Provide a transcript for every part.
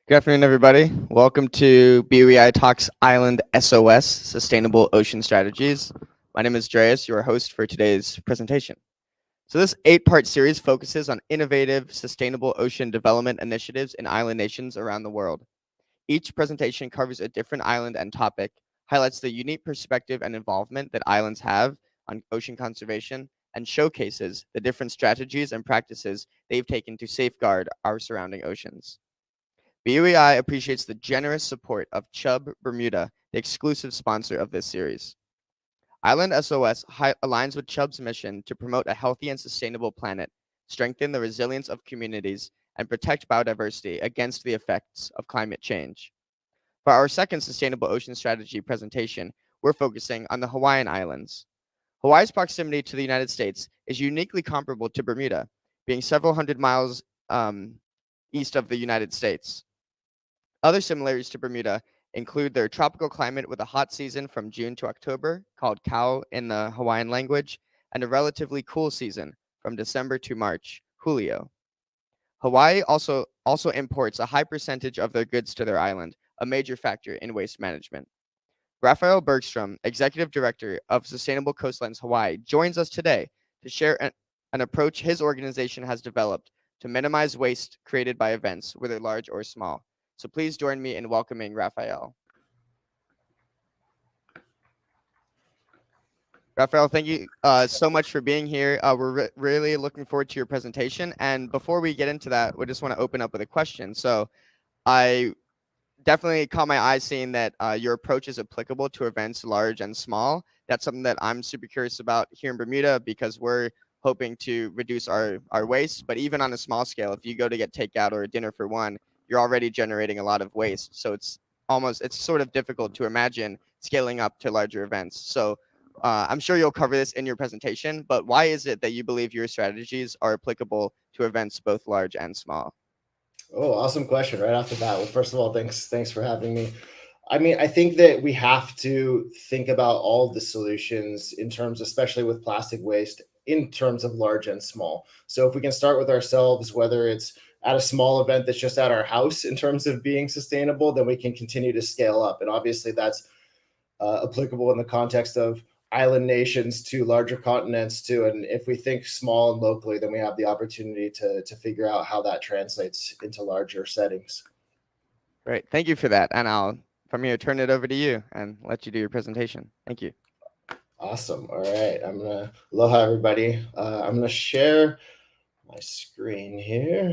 Good afternoon, everybody. Welcome to BUEI Talks Island SOS, Sustainable Ocean Strategies. My name is Dreas, your host for today's presentation. So this 8-part series focuses on innovative, sustainable ocean development initiatives in island nations around the world. Each presentation covers a different island and topic, highlights the unique perspective and involvement that islands have on ocean conservation, and showcases the different strategies and practices they've taken to safeguard our surrounding oceans. BUEI appreciates the generous support of Chubb Bermuda, the exclusive sponsor of this series. Island SOS aligns with Chubb's mission to promote a healthy and sustainable planet, strengthen the resilience of communities, and protect biodiversity against the effects of climate change. For our second Sustainable Ocean Strategy presentation, we're focusing on the Hawaiian Islands. Hawaii's proximity to the United States is uniquely comparable to Bermuda, being several hundred miles east of the United States. Other similarities to Bermuda include their tropical climate with a hot season from June to October, called Kau in the Hawaiian language, and a relatively cool season from December to March, Julio. Hawaii also imports a high percentage of their goods to their island, a major factor in waste management. Rafael Bergstrom, Executive Director of Sustainable Coastlines Hawaii, joins us today to share an approach his organization has developed to minimize waste created by events, whether large or small. So please join me in welcoming Rafael. Rafael, thank you so much for being here. We're really looking forward to your presentation. And before we get into that, we just want to open up with a question. So I definitely caught my eye seeing that your approach is applicable to events large and small. That's something that I'm super curious about here in Bermuda because we're hoping to reduce our waste. But even on a small scale, if you go to get takeout or a dinner for one, you're already generating a lot of waste. So it's sort of difficult to imagine scaling up to larger events. So I'm sure you'll cover this in your presentation, but why is it that you believe your strategies are applicable to events both large and small? Oh, awesome question right off the bat. Well, first of all, thanks for having me. I mean, I think that we have to think about all the solutions in terms, especially with plastic waste, in terms of large and small. So if we can start with ourselves, whether it's at a small event that's just at our house in terms of being sustainable, then we can continue to scale up. And obviously, that's applicable in the context of island nations to larger continents too. And if we think small and locally, then we have the opportunity to figure out how that translates into larger settings. Great. Thank you for that. And I'll, from here, turn it over to you and let you do your presentation. Thank you. Awesome. All right. Aloha, everybody. I'm gonna share my screen here.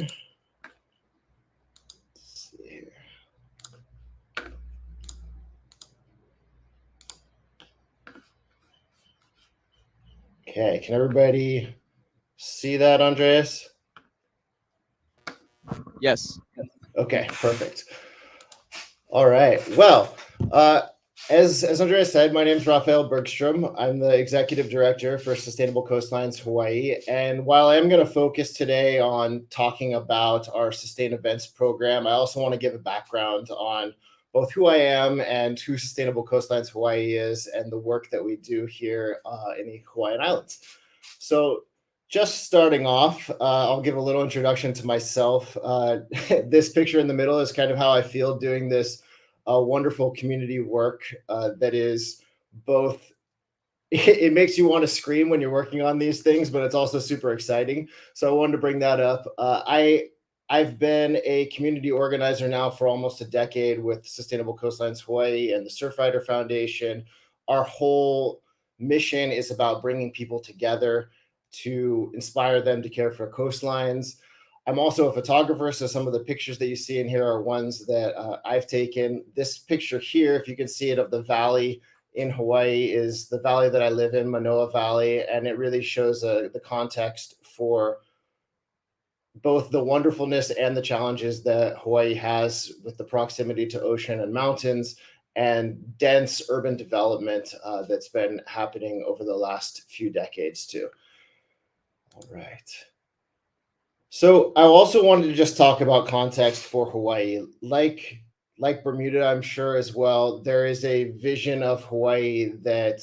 Let's see here. Okay, can everybody see that, Andreas? Yes. Okay, perfect. All right. Well, as Andreas said, my name is Rafael Bergstrom. I'm the executive director for Sustainable Coastlines Hawaii. And while I'm going to focus today on talking about our Sustain Events program, I also want to give a background on both who I am and who Sustainable Coastlines Hawaii is and the work that we do here in the Hawaiian Islands. So just starting off, I'll give a little introduction to myself. This picture in the middle is kind of how I feel doing this wonderful community work that is both, it makes you want to scream when you're working on these things, but it's also super exciting. So I wanted to bring that up. I've been a community organizer now for almost a decade with Sustainable Coastlines Hawaii and the Surfrider Foundation. Our whole mission is about bringing people together to inspire them to care for coastlines. I'm also a photographer, so some of the pictures that you see in here are ones that I've taken. This picture here, if you can see it, of the valley in Hawaii is the valley that I live in, Manoa Valley, and it really shows the context for both the wonderfulness and the challenges that Hawaii has with the proximity to ocean and mountains and dense urban development that's been happening over the last few decades too. All right. So I also wanted to just talk about context for Hawaii. Like Bermuda, I'm sure as well, there is a vision of Hawaii that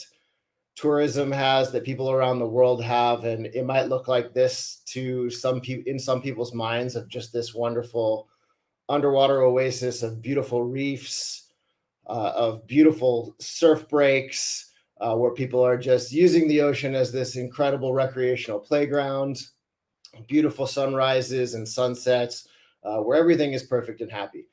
tourism has, that people around the world have, and it might look like this to some people in some people's minds, of just this wonderful underwater oasis of beautiful reefs, of beautiful surf breaks, where people are just using the ocean as this incredible recreational playground, beautiful sunrises and sunsets, where everything is perfect and happy.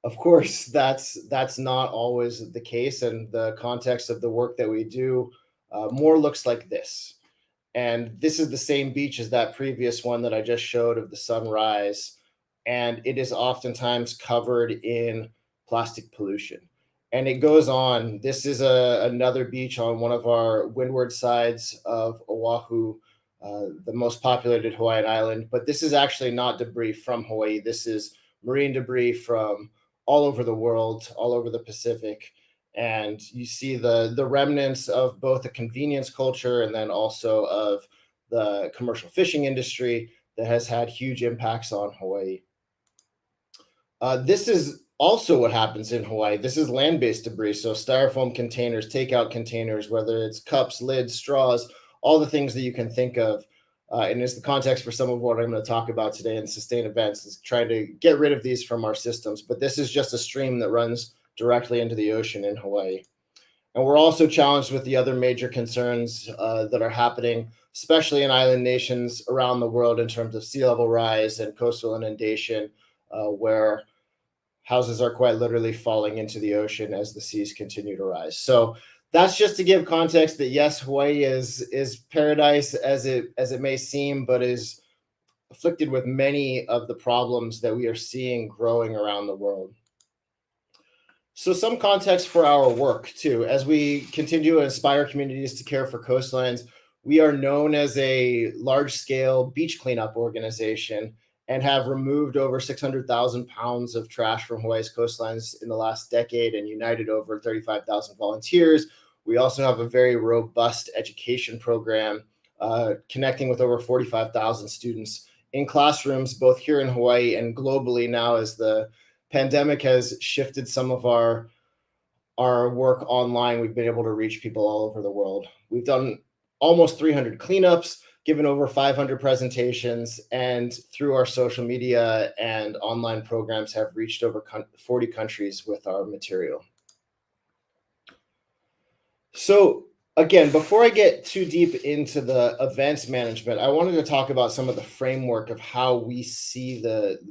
Of course, that's not always the case, and the context of the work that we do more looks like this. And this is the same beach as that previous one that I just showed of the sunrise. And it is oftentimes covered in plastic pollution. And it goes on. This is another beach on one of our windward sides of Oahu, the most populated Hawaiian island. But this is actually not debris from Hawaii. This is marine debris from all over the world, all over the Pacific. And you see the remnants of both the convenience culture and then also of the commercial fishing industry that has had huge impacts on Hawaii. This is also what happens in Hawaii. This is land-based debris, so styrofoam containers, takeout containers, whether it's cups, lids, straws, all the things that you can think of. And it's the context for some of what I'm going to talk about today in Sustain Events, is trying to get rid of these from our systems. But this is just a stream that runs directly into the ocean in Hawaii. And we're also challenged with the other major concerns that are happening, especially in island nations around the world, in terms of sea level rise and coastal inundation, where houses are quite literally falling into the ocean as the seas continue to rise. So that's just to give context that yes, Hawaii is paradise as it may seem, but is afflicted with many of the problems that we are seeing growing around the world. So some context for our work too. As we continue to inspire communities to care for coastlines, we are known as a large-scale beach cleanup organization and have removed over 600,000 pounds of trash from Hawaii's coastlines in the last decade and united over 35,000 volunteers. We also have a very robust education program, connecting with over 45,000 students in classrooms, both here in Hawaii and globally now, as the pandemic has shifted some of our work online. We've been able to reach people all over the world. We've done almost 300 cleanups, given over 500 presentations, and through our social media and online programs have reached over 40 countries with our material. So again, before I get too deep into the events management, I wanted to talk about some of the framework of how we see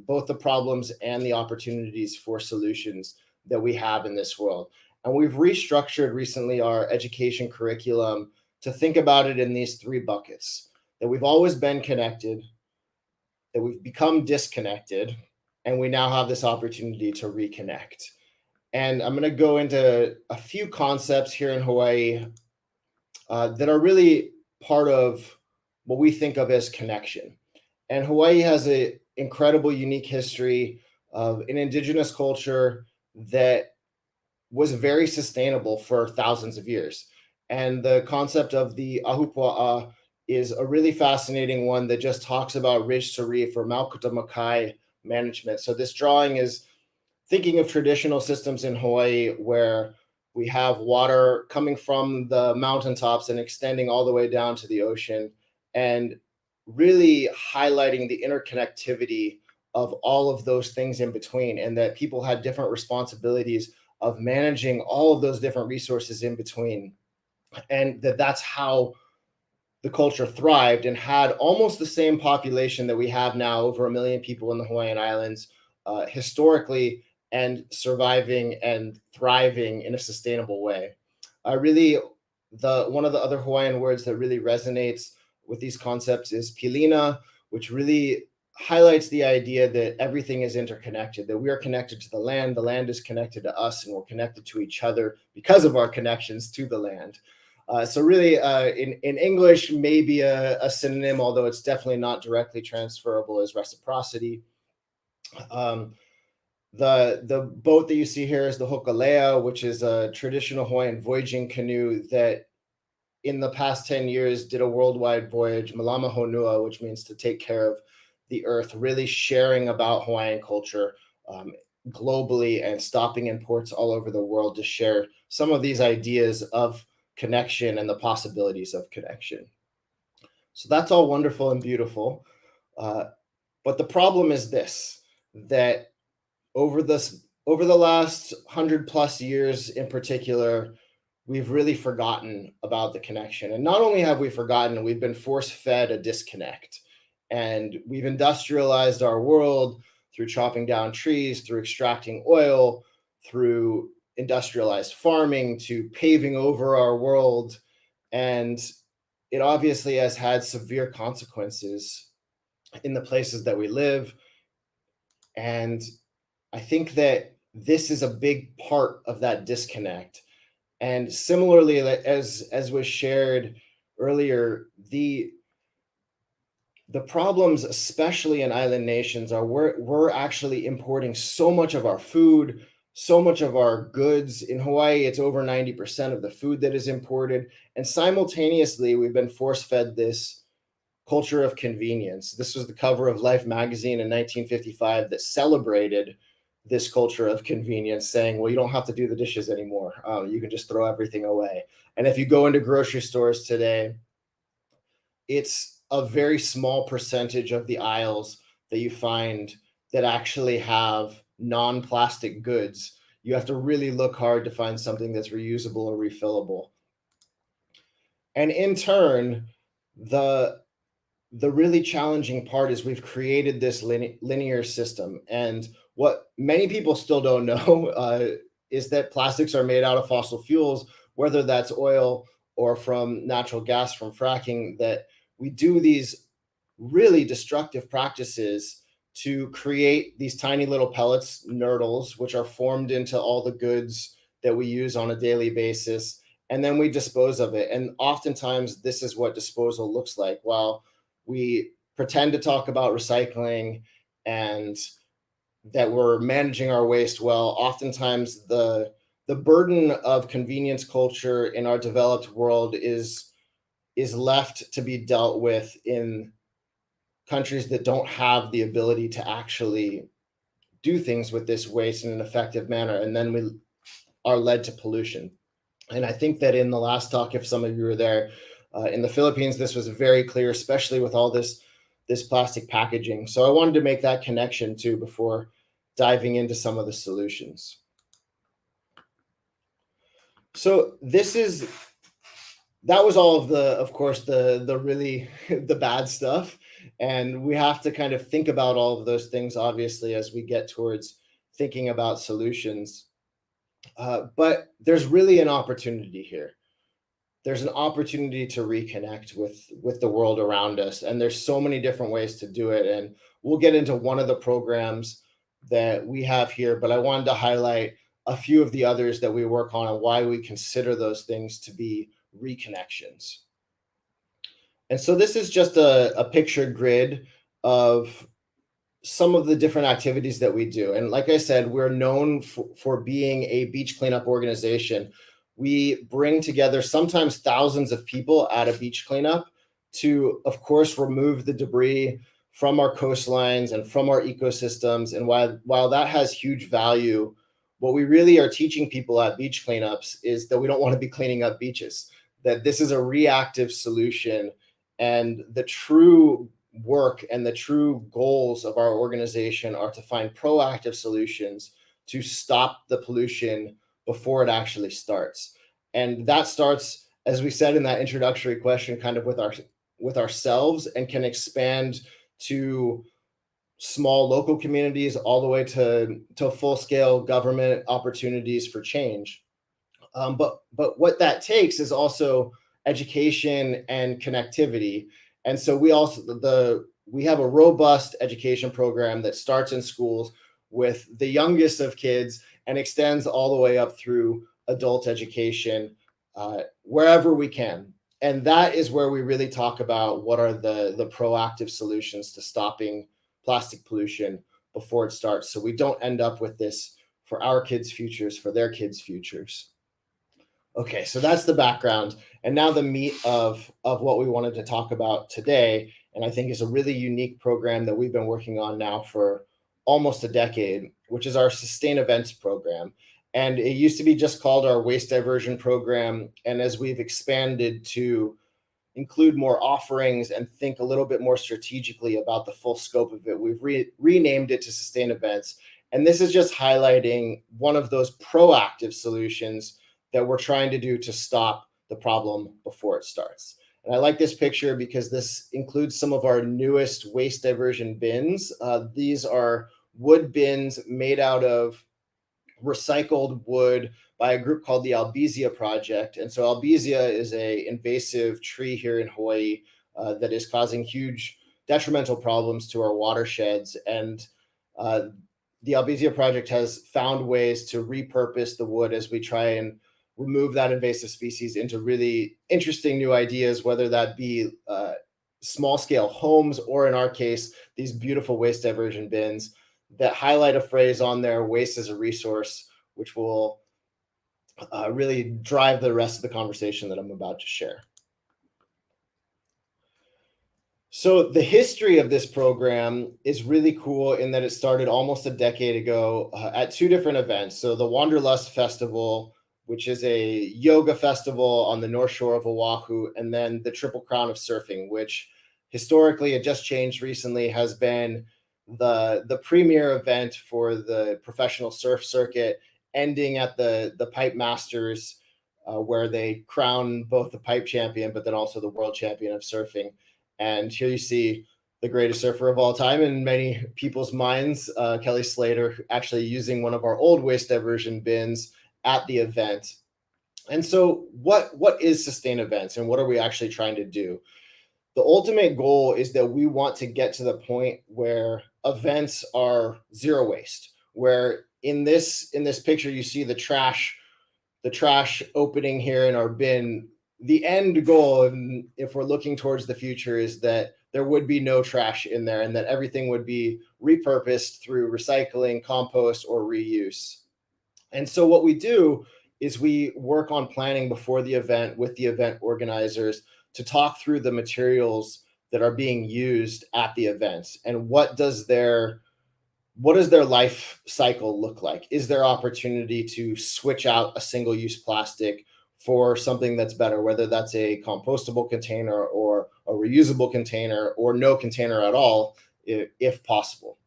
both the problems and the opportunities for solutions that we have in this world. And we've restructured recently our education curriculum to think about it in these three buckets: that we've always been connected, that we've become disconnected, and we now have this opportunity to reconnect. And I'm going to go into a few concepts here in Hawaii that are really part of what we think of as connection. And Hawaii has an incredible, unique history of an indigenous culture that was very sustainable for thousands of years. And the concept of the ahupua'a is a really fascinating one that just talks about ridge to reef or Malkuta Makai management. So this drawing is thinking of traditional systems in Hawaii where we have water coming from the mountaintops and extending all the way down to the ocean, and really highlighting the interconnectivity of all of those things in between, and that people had different responsibilities of managing all of those different resources in between, and that's how the culture thrived and had almost the same population that we have now, over 1 million people in the Hawaiian Islands, historically, and surviving and thriving in a sustainable way. Really, one of the other Hawaiian words that really resonates with these concepts is pilina, which really highlights the idea that everything is interconnected, that we are connected to the land is connected to us, and we're connected to each other because of our connections to the land. So really, in English, maybe a synonym, although it's definitely not directly transferable, as reciprocity. The boat that you see here is the hokalea, which is a traditional Hawaiian voyaging canoe that in the past 10 years did a worldwide voyage, Malama Honua, which means to take care of the earth, really sharing about Hawaiian culture globally and stopping in ports all over the world to share some of these ideas of connection and the possibilities of connection. So that's all wonderful and beautiful. But the problem is this, that over the last 100+ years in particular, we've really forgotten about the connection. And not only have we forgotten, we've been force-fed a disconnect. And we've industrialized our world through chopping down trees, through extracting oil, through industrialized farming, to paving over our world. And it obviously has had severe consequences in the places that we live. And I think that this is a big part of that disconnect. And similarly, as was shared earlier, the problems, especially in island nations, are we're actually importing so much of our food, so much of our goods. In Hawaii, it's over 90% of the food that is imported. And simultaneously, we've been force-fed this culture of convenience. This was the cover of Life magazine in 1955 that celebrated this culture of convenience, saying, well, you don't have to do the dishes anymore. You can just throw everything away. And if you go into grocery stores today, it's a very small percentage of the aisles that you find that actually have non-plastic goods. You have to really look hard to find something that's reusable or refillable. And in turn, the really challenging part is we've created this linear system. And what many people still don't know is that plastics are made out of fossil fuels, whether that's oil or from natural gas from fracking, that we do these really destructive practices to create these tiny little pellets, nurdles, which are formed into all the goods that we use on a daily basis. And then we dispose of it. And oftentimes, this is what disposal looks like. While we pretend to talk about recycling and that we're managing our waste well, oftentimes the burden of convenience culture in our developed world is left to be dealt with in countries that don't have the ability to actually do things with this waste in an effective manner, and then we are led to pollution. And I think that in the last talk, if some of you were there, in the Philippines, this was very clear, especially with all this plastic packaging. So I wanted to make that connection too before diving into some of the solutions. So that was all of course, the really the bad stuff. And we have to kind of think about all of those things, obviously, as we get towards thinking about solutions. But there's really an opportunity here. There's an opportunity to reconnect with the world around us. And there's so many different ways to do it. And we'll get into one of the programs that we have here, but I wanted to highlight a few of the others that we work on and why we consider those things to be reconnections. And so this is just a pictured grid of some of the different activities that we do. And like I said, we're known for being a beach cleanup organization. We bring together sometimes thousands of people at a beach cleanup to, of course, remove the debris from our coastlines and from our ecosystems. And while that has huge value, what we really are teaching people at beach cleanups is that we don't want to be cleaning up beaches, that this is a reactive solution. And the true work and the true goals of our organization are to find proactive solutions to stop the pollution before it actually starts. And that starts, as we said in that introductory question, kind of with ourselves, and can expand to small local communities all the way to full-scale government opportunities for change. But what that takes is also education and connectivity. And so we have a robust education program that starts in schools with the youngest of kids and extends all the way up through adult education, wherever we can. And that is where we really talk about what are the proactive solutions to stopping plastic pollution before it starts, so we don't end up with this for our kids' futures, for their kids' futures. Okay, so that's the background. And now the meat of what we wanted to talk about today, and I think is a really unique program that we've been working on now for almost a decade, which is our Sustain Events program. And it used to be just called our Waste Diversion program. And as we've expanded to include more offerings and think a little bit more strategically about the full scope of it, we've renamed it to Sustain Events. And this is just highlighting one of those proactive solutions that we're trying to do to stop the problem before it starts. And I like this picture because this includes some of our newest waste diversion bins. These are wood bins made out of recycled wood by a group called the Albizia Project. And so Albizia is a invasive tree here in Hawaii that is causing huge detrimental problems to our watersheds. And uh, the Albizia Project has found ways to repurpose the wood as we try and remove that invasive species into really interesting new ideas, whether that be small scale homes or, in our case, these beautiful waste diversion bins that highlight a phrase on there, waste as a resource, which will really drive the rest of the conversation that I'm about to share. So the history of this program is really cool in that it started almost a decade ago at two different events. So the Wanderlust Festival, which is a yoga festival on the North Shore of Oahu, and then the Triple Crown of Surfing, which historically, it just changed recently, has been the premier event for the professional surf circuit, ending at the Pipe Masters, where they crown both the pipe champion, but then also the world champion of surfing. And here you see the greatest surfer of all time in many people's minds, Kelly Slater, actually using one of our old waste diversion bins at the event. And so what is Sustain Events and what are we actually trying to do? The ultimate goal is that we want to get to the point where events are zero waste, where in this picture you see the trash opening here in our bin. The end goal, and if we're looking towards the future, is that there would be no trash in there and that everything would be repurposed through recycling, compost, or reuse. And so what we do is we work on planning before the event with the event organizers to talk through the materials that are being used at the events and what does their life cycle look like? Is there opportunity to switch out a single-use plastic for something that's better, whether that's a compostable container or a reusable container or no container at all, if possible?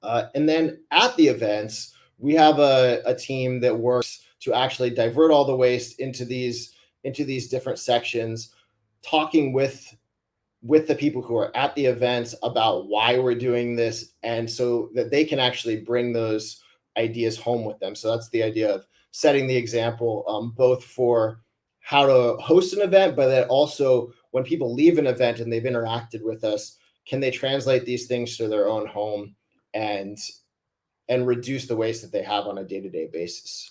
And then at the events, we have a team that works to actually divert all the waste into these different sections, talking with the people who are at the events about why we're doing this, and so that they can actually bring those ideas home with them. So that's the idea of setting the example, both for how to host an event, but then also when people leave an event and they've interacted with us, can they translate these things to their own home and reduce the waste that they have on a day-to-day basis.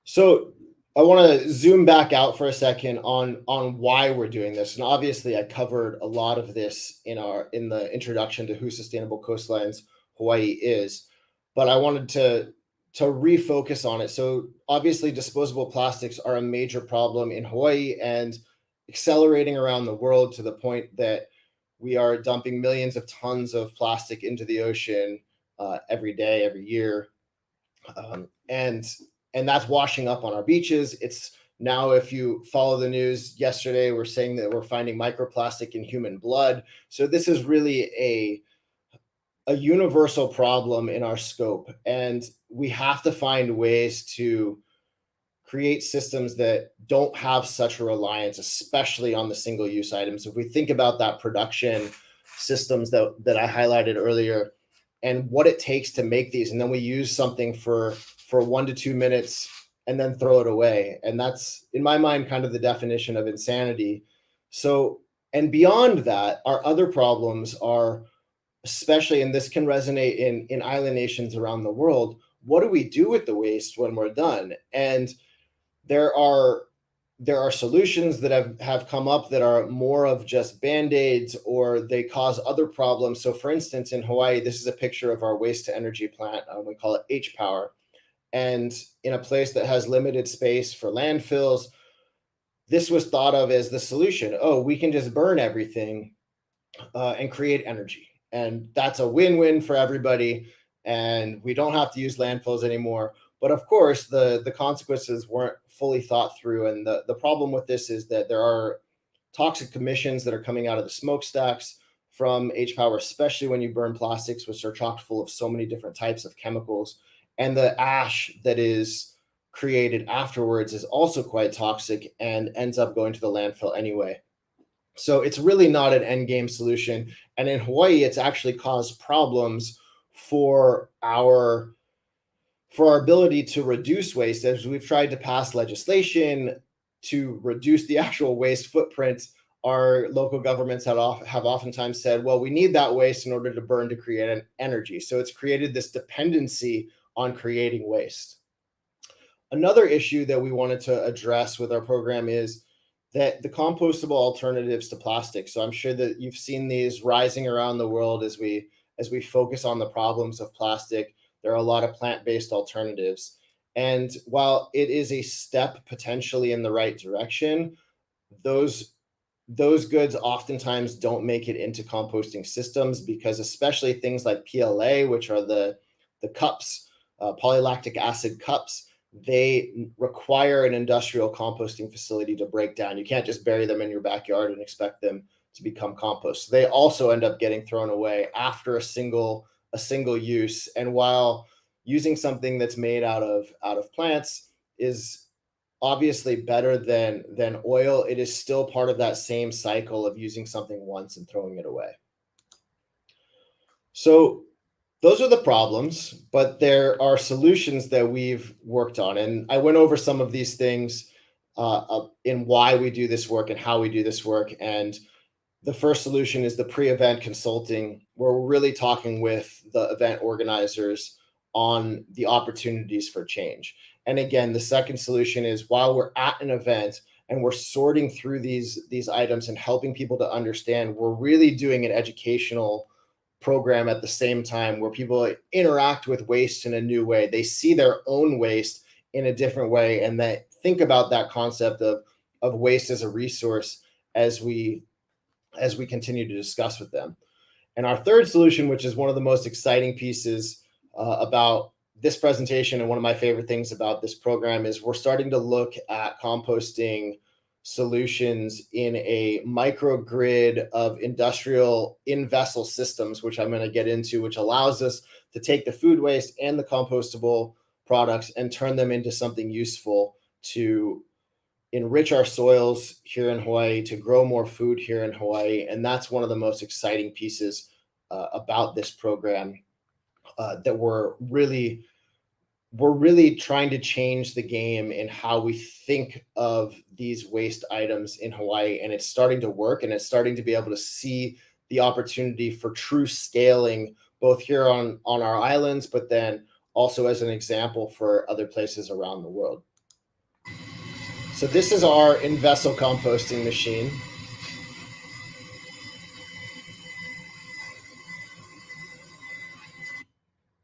So I want to zoom back out for a second on why we're doing this. And obviously I covered a lot of this in the introduction to who Sustainable Coastlines Hawaii is, but I wanted to refocus on it. So obviously disposable plastics are a major problem in Hawaii and accelerating around the world to the point that we are dumping millions of tons of plastic into the ocean every day, every year. And that's washing up on our beaches. It's now, if you follow the news, yesterday we're saying that we're finding microplastic in human blood. So this is really a universal problem in our scope. And we have to find ways to create systems that don't have such a reliance, especially on the single-use items. If we think about that production systems that I highlighted earlier and what it takes to make these, and then we use something for 1 to 2 minutes and then throw it away. And that's, in my mind, kind of the definition of insanity. So, and beyond that, our other problems are, especially, and this can resonate in island nations around the world, what do we do with the waste when we're done? And there are solutions that have come up that are more of just band-aids, or they cause other problems. So for instance, in Hawaii, this is a picture of our waste to energy plant. We call it H-Power. And in a place that has limited space for landfills, this was thought of as the solution. Oh, we can just burn everything and create energy. And that's a win-win for everybody. And we don't have to use landfills anymore. But of course, the consequences weren't fully thought through. And the problem with this is that there are toxic emissions that are coming out of the smokestacks from H-Power, especially when you burn plastics, which are chock full of so many different types of chemicals. And the ash that is created afterwards is also quite toxic and ends up going to the landfill anyway. So it's really not an end game solution. And in Hawaii, it's actually caused problems for our ability to reduce waste, as we've tried to pass legislation to reduce the actual waste footprint. Our local governments have oftentimes said, well, we need that waste in order to burn to create an energy. So it's created this dependency on creating waste. Another issue that we wanted to address with our program is that the compostable alternatives to plastic. So I'm sure that you've seen these rising around the world as we focus on the problems of plastic. There are a lot of plant-based alternatives. And while it is a step potentially in the right direction, those goods oftentimes don't make it into composting systems, because especially things like PLA, which are the cups, polylactic acid cups, they require an industrial composting facility to break down. You can't just bury them in your backyard and expect them to become compost. So they also end up getting thrown away after a single use. And while using something that's made out of plants is obviously better than oil, it is still part of that same cycle of using something once and throwing it away. So those are the problems, but there are solutions that we've worked on. And I went over some of these things in why we do this work and how we do this work. And the first solution is the pre-event consulting, where we're really talking with the event organizers on the opportunities for change. And again, the second solution is, while we're at an event and we're sorting through these items and helping people to understand, we're really doing an educational program at the same time, where people interact with waste in a new way. They see their own waste in a different way, and they think about that concept of waste as a resource as we continue to discuss with them. And our third solution, which is one of the most exciting pieces about this presentation, and one of my favorite things about this program, is we're starting to look at composting solutions in a microgrid of industrial in-vessel systems, which I'm going to get into, which allows us to take the food waste and the compostable products and turn them into something useful to enrich our soils here in Hawaii, to grow more food here in Hawaii. And that's one of the most exciting pieces about this program, that we're really trying to change the game in how we think of these waste items in Hawaii. And it's starting to work, and it's starting to be able to see the opportunity for true scaling, both here on our islands, but then also as an example for other places around the world. So this is our in-vessel composting machine.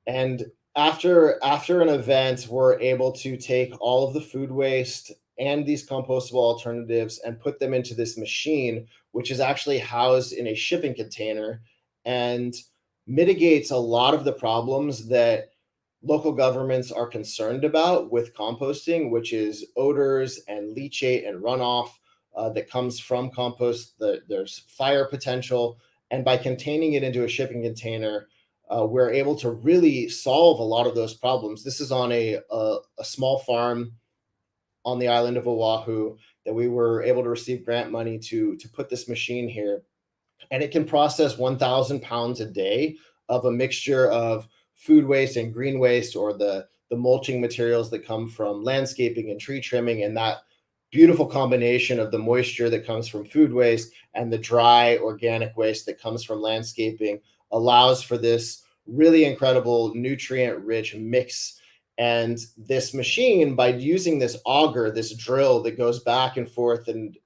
And after an event, we're able to take all of the food waste and these compostable alternatives and put them into this machine, which is actually housed in a shipping container, and mitigates a lot of the problems that local governments are concerned about with composting, which is odors and leachate and runoff that comes from compost. There's fire potential. And by containing it into a shipping container, we're able to really solve a lot of those problems. This is on a small farm on the island of Oahu that we were able to receive grant money to put this machine here. And it can process 1,000 pounds a day of a mixture of food waste and green waste, or the mulching materials that come from landscaping and tree trimming, and that beautiful combination of the moisture that comes from food waste and the dry organic waste that comes from landscaping allows for this really incredible nutrient-rich mix. And this machine, by using this auger, this drill that goes back and forth and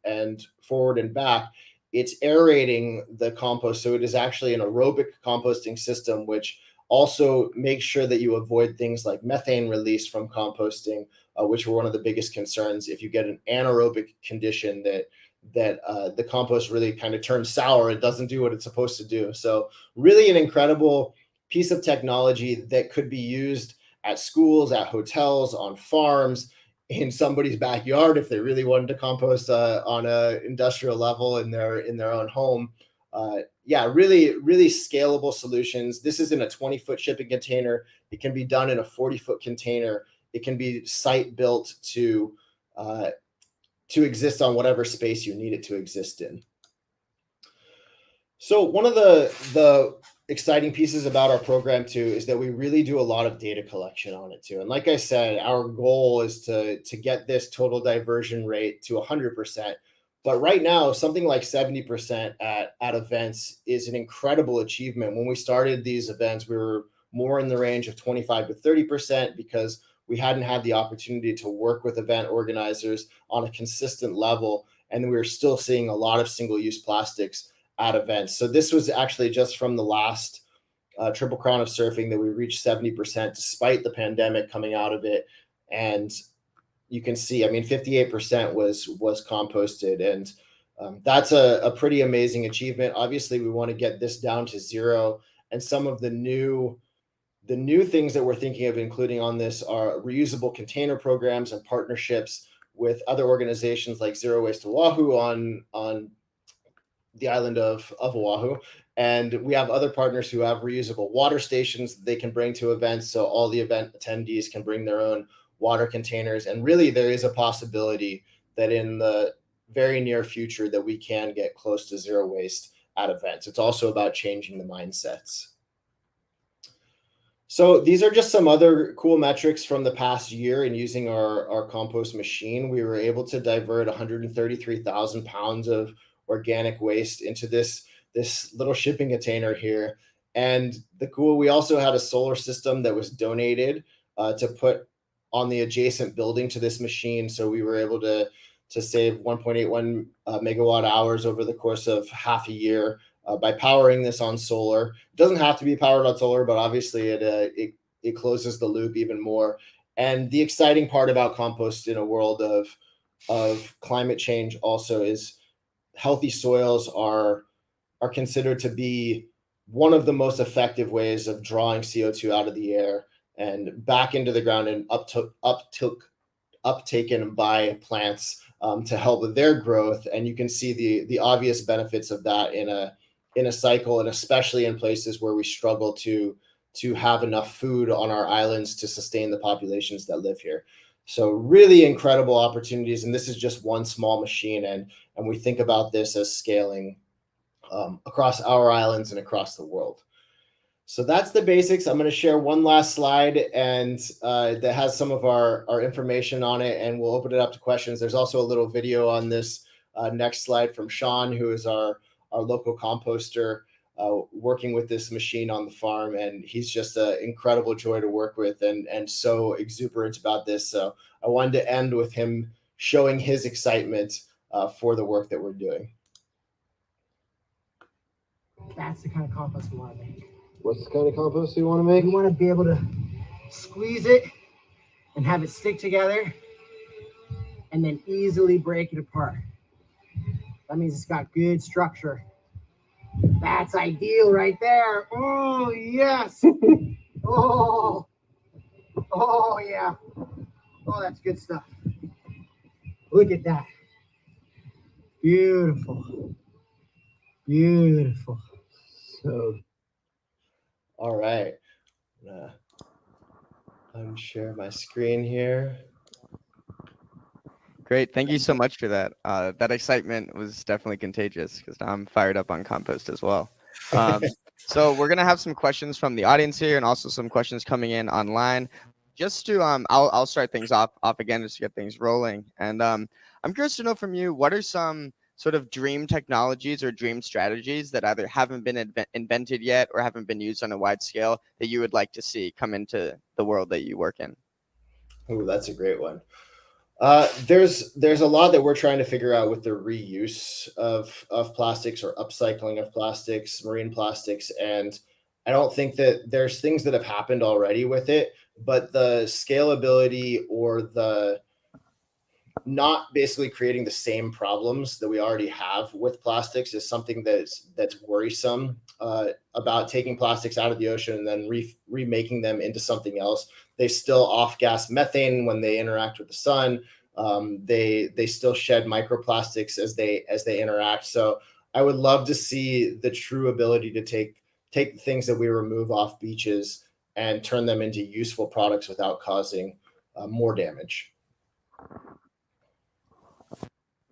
forward and back, it's aerating the compost. So it is actually an aerobic composting system, which also makes sure that you avoid things like methane release from composting, which are one of the biggest concerns. If you get an anaerobic condition, that the compost really kind of turns sour, it doesn't do what it's supposed to do. So really an incredible piece of technology that could be used at schools, at hotels, on farms, in somebody's backyard if they really wanted to compost on an industrial level in their own home. really, really scalable solutions. This is in a 20-foot shipping container. It can be done in a 40-foot container. It can be site built to exist on whatever space you need it to exist in. So one of the exciting pieces about our program too is that we really do a lot of data collection on it too. And like I said, our goal is to get this total diversion rate to 100%. But right now, something like 70% at events is an incredible achievement. When we started these events, we were more in the range of 25 to 30% because we hadn't had the opportunity to work with event organizers on a consistent level. And we were still seeing a lot of single-use plastics at events. So this was actually just from the last Triple Crown of Surfing that we reached 70% despite the pandemic coming out of it. And you can see, I mean, 58% was composted, and that's a pretty amazing achievement. Obviously, we want to get this down to zero, and some of the new things that we're thinking of including on this are reusable container programs and partnerships with other organizations like Zero Waste Oahu on the island of Oahu. And we have other partners who have reusable water stations that they can bring to events, so all the event attendees can bring their own water containers. And really, there is a possibility that in the very near future that we can get close to zero waste at events. It's also about changing the mindsets. So these are just some other cool metrics from the past year in using our compost machine. We were able to divert 133,000 pounds of organic waste into this little shipping container here. And we also had a solar system that was donated to put on the adjacent building to this machine. So we were able to save 1.81 megawatt hours over the course of half a year by powering this on solar. It doesn't have to be powered on solar, but obviously it closes the loop even more. And the exciting part about compost in a world of climate change also is healthy soils are considered to be one of the most effective ways of drawing CO2 out of the air and back into the ground and uptaken by plants to help with their growth. And you can see the obvious benefits of that in a cycle, and especially in places where we struggle to have enough food on our islands to sustain the populations that live here. So really incredible opportunities. And this is just one small machine. And we think about this as scaling across our islands and across the world. So that's the basics. I'm going to share one last slide and that has some of our information on it, and we'll open it up to questions. There's also a little video on this next slide from Sean, who is our local composter working with this machine on the farm. And he's just an incredible joy to work with and so exuberant about this. So I wanted to end with him showing his excitement for the work that we're doing. That's the kind of compost we want to make. What's the kind of compost you want to make? We want to be able to squeeze it and have it stick together and then easily break it apart. That means it's got good structure. That's ideal right there. Oh, yes. Oh, yeah. Oh, that's good stuff. Look at that. Beautiful. Beautiful. So, all right. I'm share my screen here. Great. Thank you so much for that. That excitement was definitely contagious because now I'm fired up on compost as well. So we're going to have some questions from the audience here and also some questions coming in online. Just to, I'll start things off again just to get things rolling. And I'm curious to know from you, what are some sort of dream technologies or dream strategies that either haven't been invented yet or haven't been used on a wide scale that you would like to see come into the world that you work in? Oh, that's a great one. There's a lot that we're trying to figure out with the reuse of plastics or upcycling of plastics, marine plastics. And I don't think that there's things that have happened already with it, but the scalability or the not basically creating the same problems that we already have with plastics is something that's worrisome about taking plastics out of the ocean and then remaking them into something else. They still off-gas methane when they interact with the sun. They still shed microplastics as they interact. So I would love to see the true ability to take the things that we remove off beaches and turn them into useful products without causing more damage.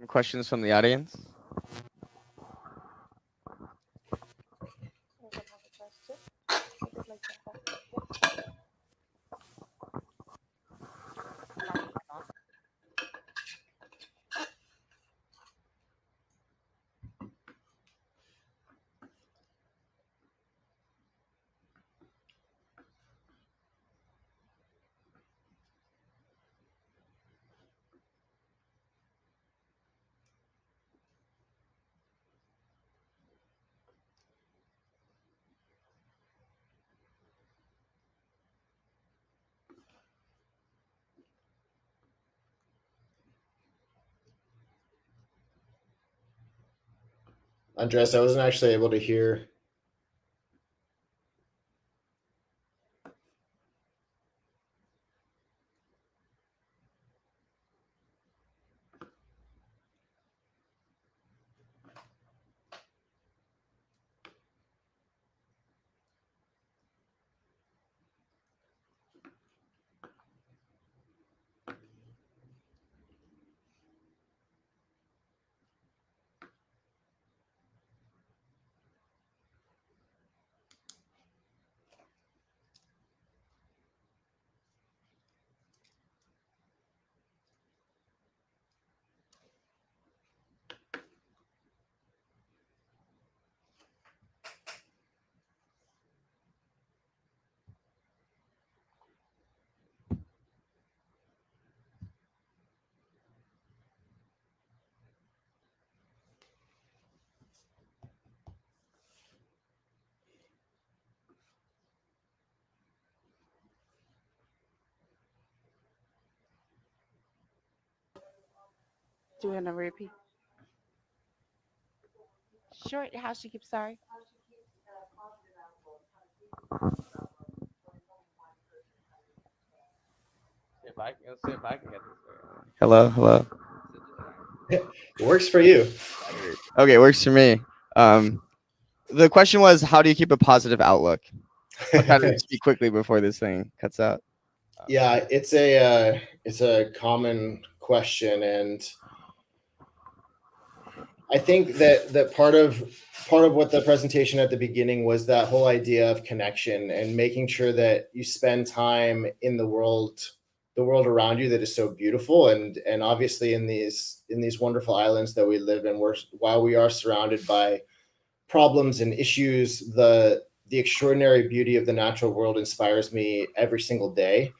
Questions from the audience? Andres, I wasn't actually able to hear. Do we want to repeat? Sure. How she keeps sorry. Let's see if I can get this. Hello, hello. It works for you. Okay, it works for me. The question was, how do you keep a positive outlook? I'll try to speak quickly before this thing cuts out. Yeah, it's a common question, and I think that part of what the presentation at the beginning was that whole idea of connection and making sure that you spend time in the world around you that is so beautiful, and obviously in these wonderful islands that we live in, while we are surrounded by problems and issues, the extraordinary beauty of the natural world inspires me every single day.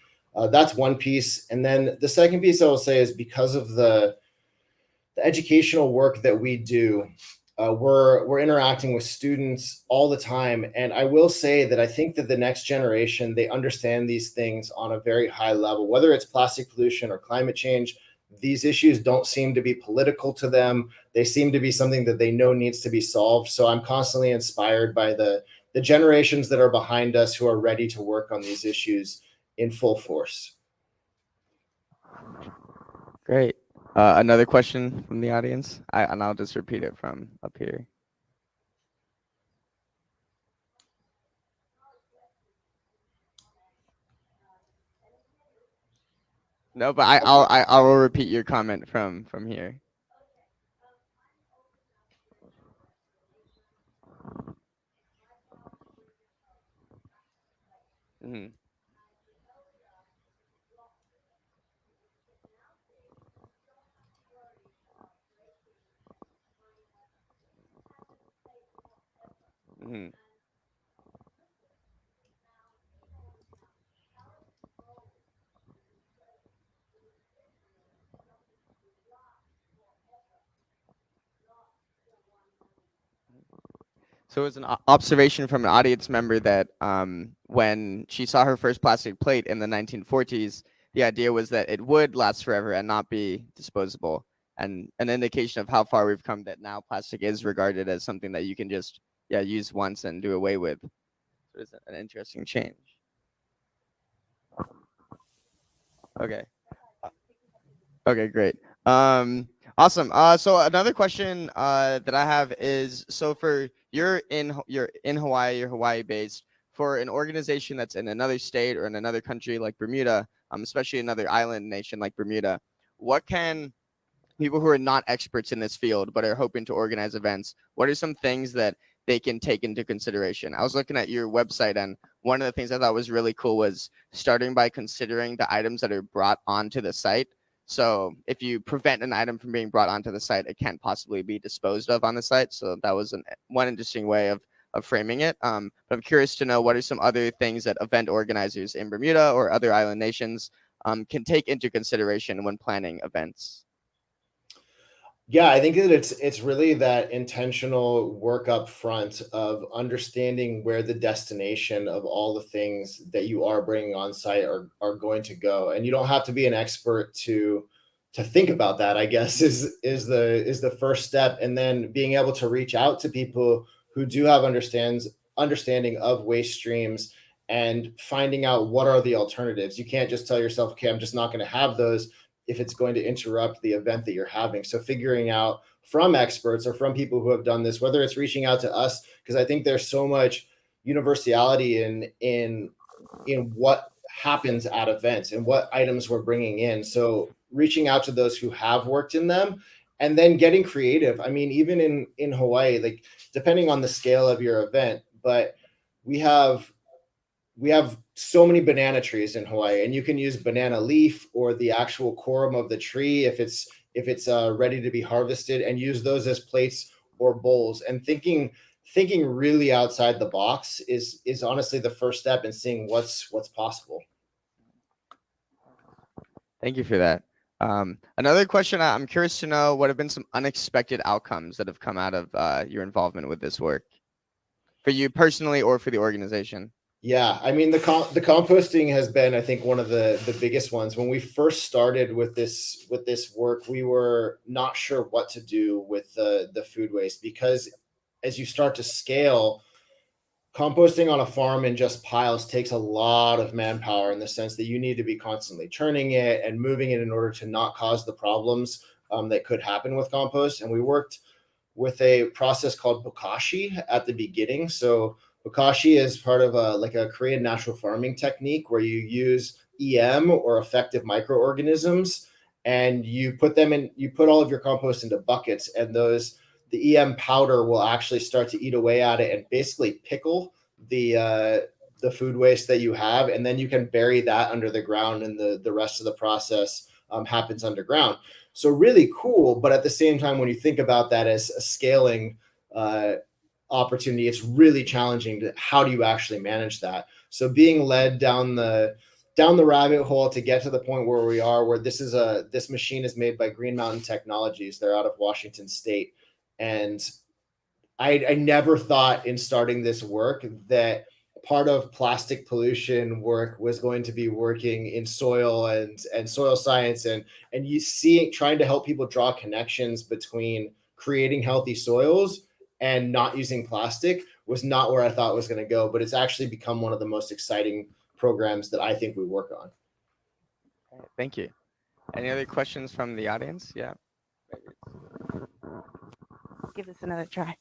That's one piece, and then the second piece I will say is because of the educational work that we do, we're interacting with students all the time, and I will say that I think that the next generation, they understand these things on a very high level, whether it's plastic pollution or climate change. These issues don't seem to be political to them. They seem to be something that they know needs to be solved. So I'm constantly inspired by the generations that are behind us who are ready to work on these issues in full force. Great. Another question from the audience, and I'll just repeat it from up here. No, but I will repeat your comment from here. Mm-hmm. Mm-hmm. So it was an observation from an audience member that when she saw her first plastic plate in the 1940s, the idea was that it would last forever and not be disposable, and an indication of how far we've come that now plastic is regarded as something that you can just use once and do away with. So it's an interesting change. Okay. Okay, great. Awesome. So another question that I have is, so for you're in Hawaii, you're Hawaii based. For an organization that's in another state or in another country like Bermuda, especially another island nation like Bermuda, what can people who are not experts in this field but are hoping to organize events, what are some things that they can take into consideration? I was looking at your website, and one of the things I thought was really cool was starting by considering the items that are brought onto the site. So if you prevent an item from being brought onto the site, it can't possibly be disposed of on the site. So that was one interesting way of framing it. But I'm curious to know, what are some other things that event organizers in Bermuda or other island nations can take into consideration when planning events? Yeah, I think that it's really that intentional work up front of understanding where the destination of all the things that you are bringing on site are going to go, and you don't have to be an expert to think about that. I guess is the first step, and then being able to reach out to people who do have understanding of waste streams and finding out what are the alternatives. You can't just tell yourself, okay, I'm just not going to have those if it's going to interrupt the event that you're having. So figuring out from experts or from people who have done this, whether it's reaching out to us, because I think there's so much universality in what happens at events and what items we're bringing in. So reaching out to those who have worked in them and then getting creative. I mean, even in Hawaii, like depending on the scale of your event, but we have so many banana trees in Hawaii, and you can use banana leaf or the actual corum of the tree if it's ready to be harvested, and use those as plates or bowls. And thinking really outside the box is honestly the first step in seeing what's possible. Thank you for that. Another question, I'm curious to know, what have been some unexpected outcomes that have come out of your involvement with this work, for you personally or for the organization? Yeah, I mean the composting has been, I think, one of the biggest ones. When we first started with this work, we were not sure what to do with the food waste, because as you start to scale, composting on a farm in just piles takes a lot of manpower, in the sense that you need to be constantly churning it and moving it in order to not cause the problems that could happen with compost. And we worked with a process called bokashi at the beginning. So bokashi is part of a Korean natural farming technique where you use EM, or effective microorganisms, and you put all of your compost into buckets, and the EM powder will actually start to eat away at it and basically pickle the food waste that you have, and then you can bury that under the ground, and the rest of the process happens underground. So really cool, but at the same time, when you think about that as a scaling opportunity, it's really challenging. How do you actually manage that? So being led down the rabbit hole to get to the point where we are, where this machine is made by Green Mountain Technologies. They're out of Washington State, and I never thought in starting this work that part of plastic pollution work was going to be working in soil and soil science, and trying to help people draw connections between creating healthy soils and not using plastic was not where I thought it was going to go, but it's actually become one of the most exciting programs that I think we work on. Thank you. Any other questions from the audience? Yeah. Give this another try.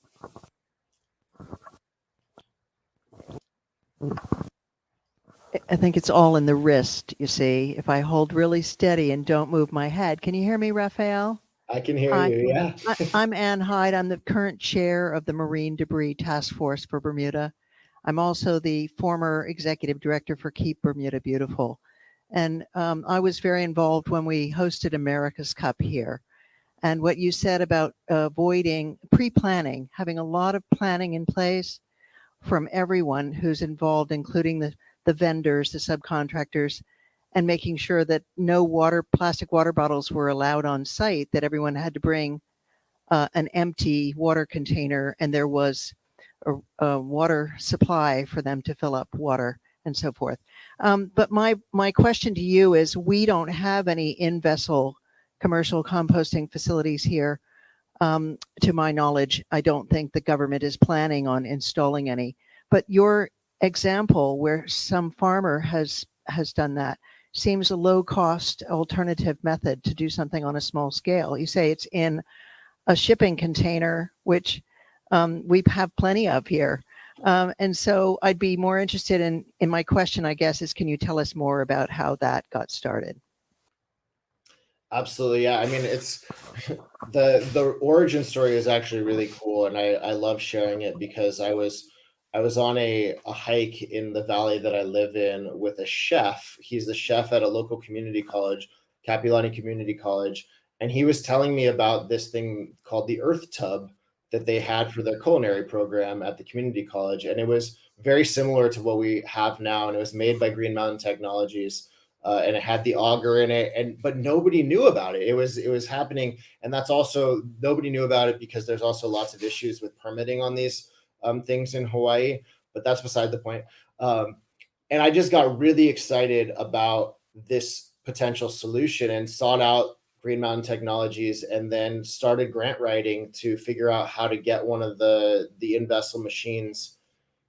I think it's all in the wrist, you see. If I hold really steady and don't move my head. Can you hear me, Rafael? I can hear Hi. you, yeah. I'm Ann Hyde. I'm the current chair of the Marine Debris Task Force for Bermuda. I'm also the former executive director for Keep Bermuda Beautiful. And I was very involved when we hosted America's Cup here. And what you said about avoiding pre-planning, having a lot of planning in place from everyone who's involved, including the vendors, the subcontractors, and making sure that no plastic water bottles were allowed on site, that everyone had to bring an empty water container, and there was a water supply for them to fill up water and so forth. But my question to you is, we don't have any in-vessel commercial composting facilities here. To my knowledge, I don't think the government is planning on installing any. But your example where some farmer has done that seems a low-cost alternative method to do something on a small scale. You say it's in a shipping container, which we have plenty of here. And so I'd be more interested in my question, I guess, is can you tell us more about how that got started? Absolutely, yeah. I mean, it's the origin story is actually really cool, and I love sharing it because I was on a hike in the valley that I live in with a chef. He's the chef at a local community college, Kapilani Community College, and he was telling me about this thing called the Earth Tub that they had for their culinary program at the community college, and it was very similar to what we have now, and it was made by Green Mountain Technologies, and it had the auger in it, and but nobody knew about it. It was happening, and that's also nobody knew about it because there's also lots of issues with permitting on these things in Hawaii. But that's beside the point. And I just got really excited about this potential solution and sought out Green Mountain Technologies, and then started grant writing to figure out how to get one of the in-vessel machines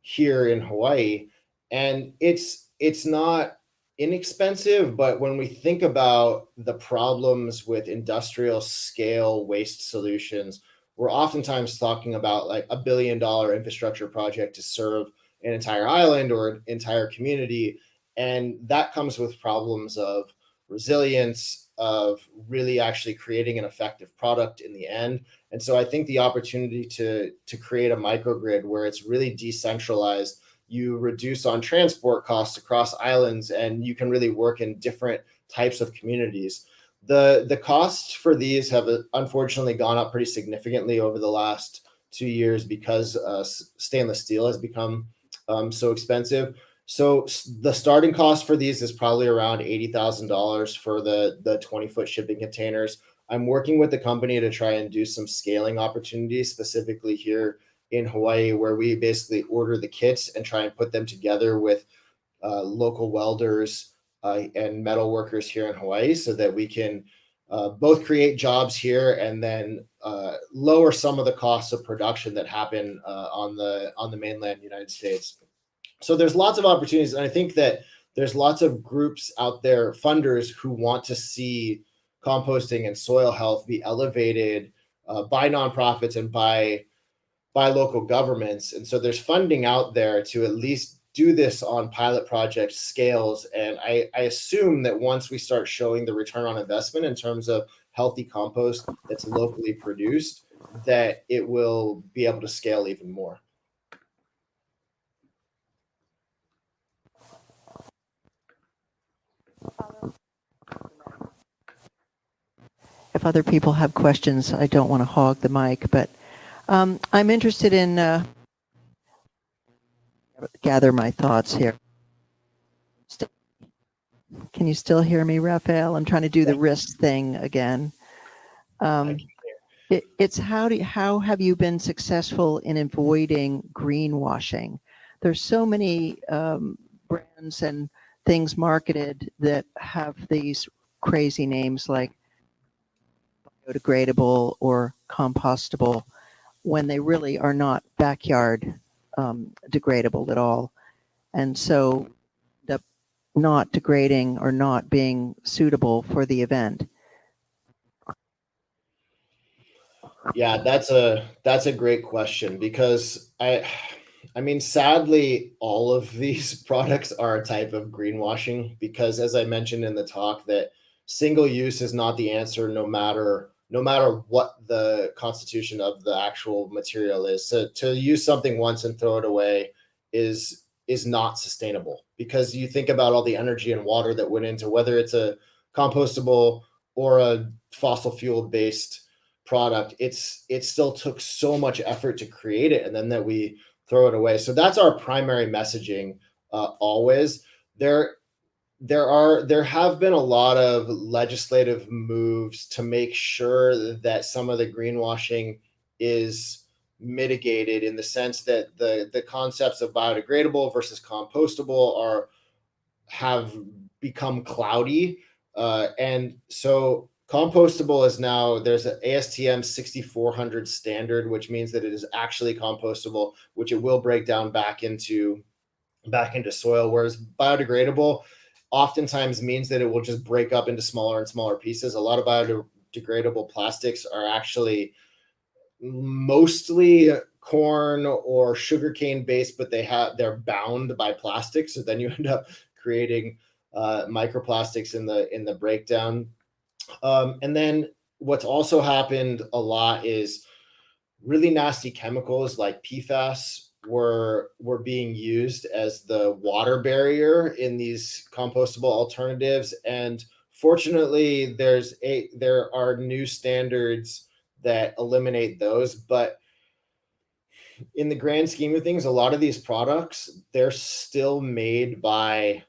here in Hawaii. And it's not inexpensive, but when we think about the problems with industrial scale waste solutions, we're oftentimes talking about like $1 billion infrastructure project to serve an entire island or an entire community. And that comes with problems of resilience, of really actually creating an effective product in the end. And so I think the opportunity to create a microgrid where it's really decentralized, you reduce on transport costs across islands, and you can really work in different types of communities. The costs for these have unfortunately gone up pretty significantly over the last 2 years because stainless steel has become so expensive. So the starting cost for these is probably around $80,000 for the 20-foot shipping containers. I'm working with the company to try and do some scaling opportunities specifically here in Hawaii, where we basically order the kits and try and put them together with local welders and metal workers here in Hawaii, so that we can both create jobs here and then lower some of the costs of production that happen on the mainland United States. So there's lots of opportunities, and I think that there's lots of groups out there, funders, who want to see composting and soil health be elevated by nonprofits and by local governments. And so there's funding out there to at least do this on pilot project scales. And I assume that once we start showing the return on investment in terms of healthy compost that's locally produced, that it will be able to scale even more. If other people have questions, I don't want to hog the mic, but I'm interested in gather my thoughts here. Can you still hear me, Rafael? I'm trying to do the wrist thing again. It's how have you been successful in avoiding greenwashing? There's so many brands and things marketed that have these crazy names like biodegradable or compostable, when they really are not backyard degradable at all. And so not degrading or not being suitable for the event. Yeah, that's a great question, because I mean, sadly, all of these products are a type of greenwashing, because as I mentioned in the talk, that single use is not the answer, no matter what the constitution of the actual material is. So to use something once and throw it away is not sustainable, because you think about all the energy and water that went into whether it's a compostable or a fossil fuel based product. It still took so much effort to create it, and then that we throw it away. So that's our primary messaging. Always there have been a lot of legislative moves to make sure that some of the greenwashing is mitigated, in the sense that the concepts of biodegradable versus compostable have become cloudy, and so compostable is now, there's an ASTM 6400 standard, which means that it is actually compostable, which it will break down back into soil, whereas biodegradable oftentimes means that it will just break up into smaller and smaller pieces. A lot of biodegradable plastics are actually mostly corn or sugarcane based, but they're bound by plastic. So then you end up creating microplastics in the breakdown. And then what's also happened a lot is really nasty chemicals like PFAS were being used as the water barrier in these compostable alternatives. And fortunately, there are new standards that eliminate those. But in the grand scheme of things, a lot of these products, they're still made by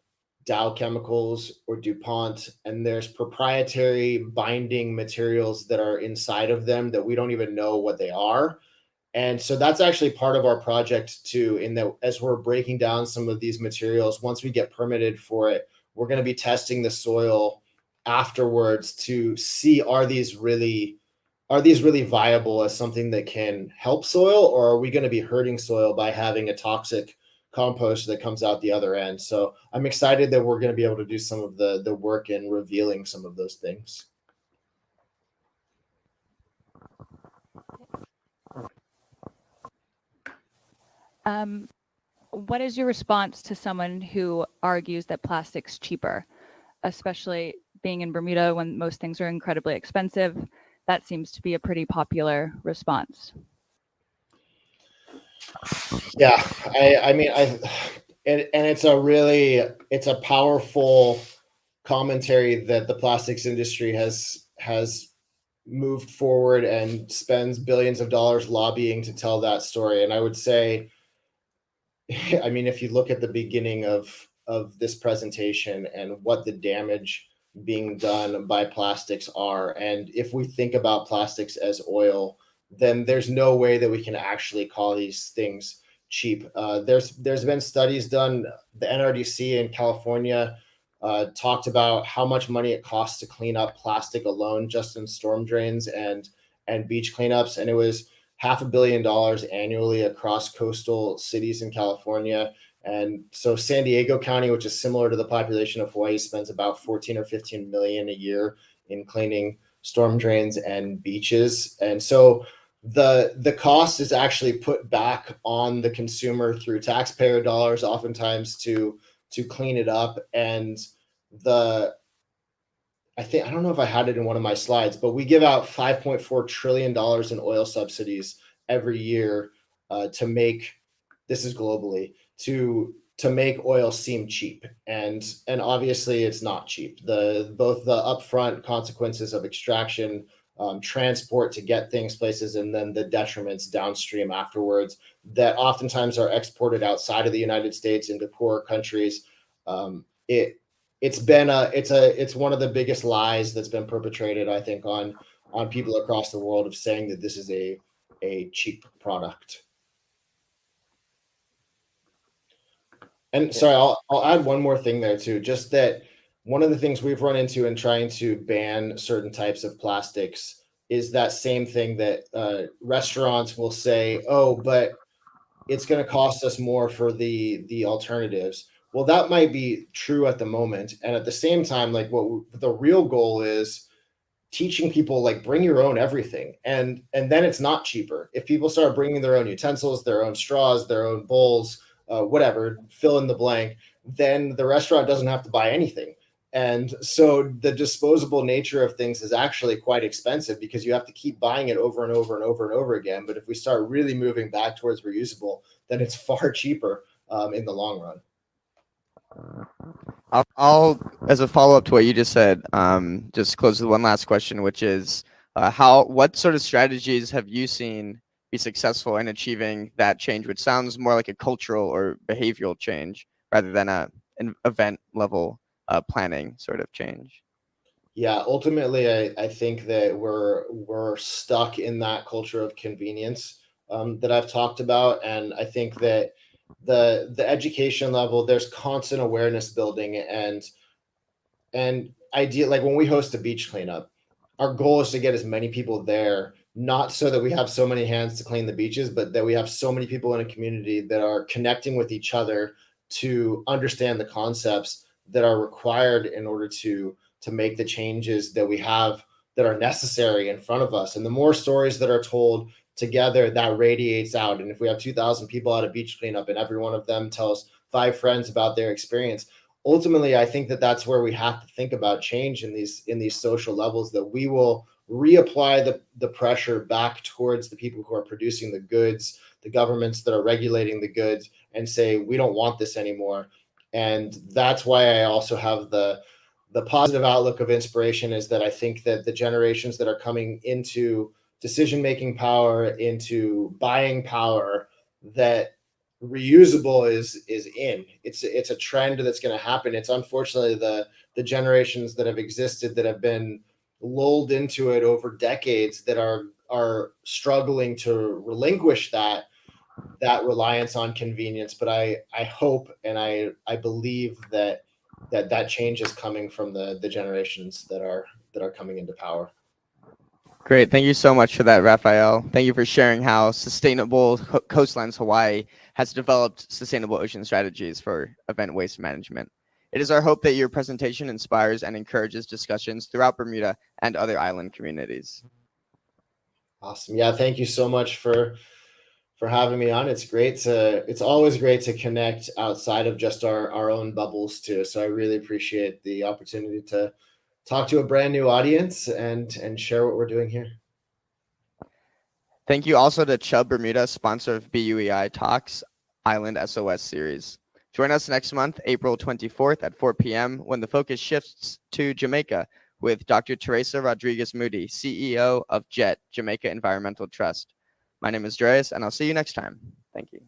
Dow Chemicals or DuPont, and there's proprietary binding materials that are inside of them that we don't even know what they are. And so that's actually part of our project too, in that as we're breaking down some of these materials, once we get permitted for it, we're going to be testing the soil afterwards to see, are these really viable as something that can help soil, or are we going to be hurting soil by having a toxic compost that comes out the other end? So I'm excited that we're going to be able to do some of the work in revealing some of those things. What is your response to someone who argues that plastic's cheaper, especially being in Bermuda when most things are incredibly expensive? That seems to be a pretty popular response. Yeah, I mean, it's a powerful commentary that the plastics industry has moved forward and spends billions of dollars lobbying to tell that story. And I would say, I mean, if you look at the beginning of this presentation and what the damage being done by plastics are, and if we think about plastics as oil, then there's no way that we can actually call these things cheap. There's been studies done. The NRDC in California talked about how much money it costs to clean up plastic alone, just in storm drains and beach cleanups, and it was $500 million annually across coastal cities in California. And so San Diego County, which is similar to the population of Hawaii, spends about 14 or 15 million a year in cleaning storm drains and beaches. And so the cost is actually put back on the consumer through taxpayer dollars, oftentimes to clean it up. And I don't know if I had it in one of my slides, but we give out $5.4 trillion in oil subsidies every year to make, this is globally, to make oil seem cheap. And obviously it's not cheap. Both the upfront consequences of extraction, transport to get things places, and then the detriments downstream afterwards that oftentimes are exported outside of the United States into poorer countries. It's one of the biggest lies that's been perpetrated, I think, on people across the world, of saying that this is a cheap product. And sorry, I'll add one more thing there too, just that one of the things we've run into in trying to ban certain types of plastics is that same thing that restaurants will say, oh, but it's going to cost us more for the alternatives. Well, that might be true at the moment. And at the same time, like what the real goal is teaching people, like, bring your own everything. And then it's not cheaper. If people start bringing their own utensils, their own straws, their own bowls, whatever, fill in the blank, then the restaurant doesn't have to buy anything. And so the disposable nature of things is actually quite expensive because you have to keep buying it over and over and over and over again. But if we start really moving back towards reusable, then it's far cheaper in the long run. I'll, as a follow-up to what you just said, just close with one last question, which is what sort of strategies have you seen be successful in achieving that change, which sounds more like a cultural or behavioral change rather than an event level planning sort of change? Yeah, ultimately, I think that we're stuck in that culture of convenience that I've talked about, and I think that the education level, there's constant awareness building, and idea, like when we host a beach cleanup, our goal is to get as many people there, not so that we have so many hands to clean the beaches, but that we have so many people in a community that are connecting with each other to understand the concepts that are required in order to make the changes that we have that are necessary in front of us. And the more stories that are told together, that radiates out. And if we have 2,000 people at a beach cleanup and every one of them tells 5 friends about their experience, ultimately, I think that that's where we have to think about change in these social levels, that we will reapply the pressure back towards the people who are producing the goods, the governments that are regulating the goods, and say, we don't want this anymore. And that's why I also have the positive outlook of inspiration, is that I think that the generations that are coming into decision-making power, into buying power, that reusable is in. It's a trend that's going to happen. It's unfortunately the generations that have existed that have been lulled into it over decades that are struggling to relinquish that reliance on convenience. But I hope and I believe that change is coming from the generations that are coming into power. Great. Thank you so much for that, Rafael. Thank you for sharing how Sustainable Coastlines Hawaii has developed sustainable ocean strategies for event waste management. It is our hope that your presentation inspires and encourages discussions throughout Bermuda and other island communities. Awesome. Yeah, thank you so much for having me on. It's always great to connect outside of just our own bubbles too. So I really appreciate the opportunity to talk to a brand new audience and share what we're doing here. Thank you also to Chubb Bermuda, sponsor of BUEI Talks Island SOS series. Join us next month, April 24th at 4 p.m. when the focus shifts to Jamaica with Dr. Teresa Rodriguez Moody, CEO of JET, Jamaica Environmental Trust. My name is Dreas, and I'll see you next time. Thank you.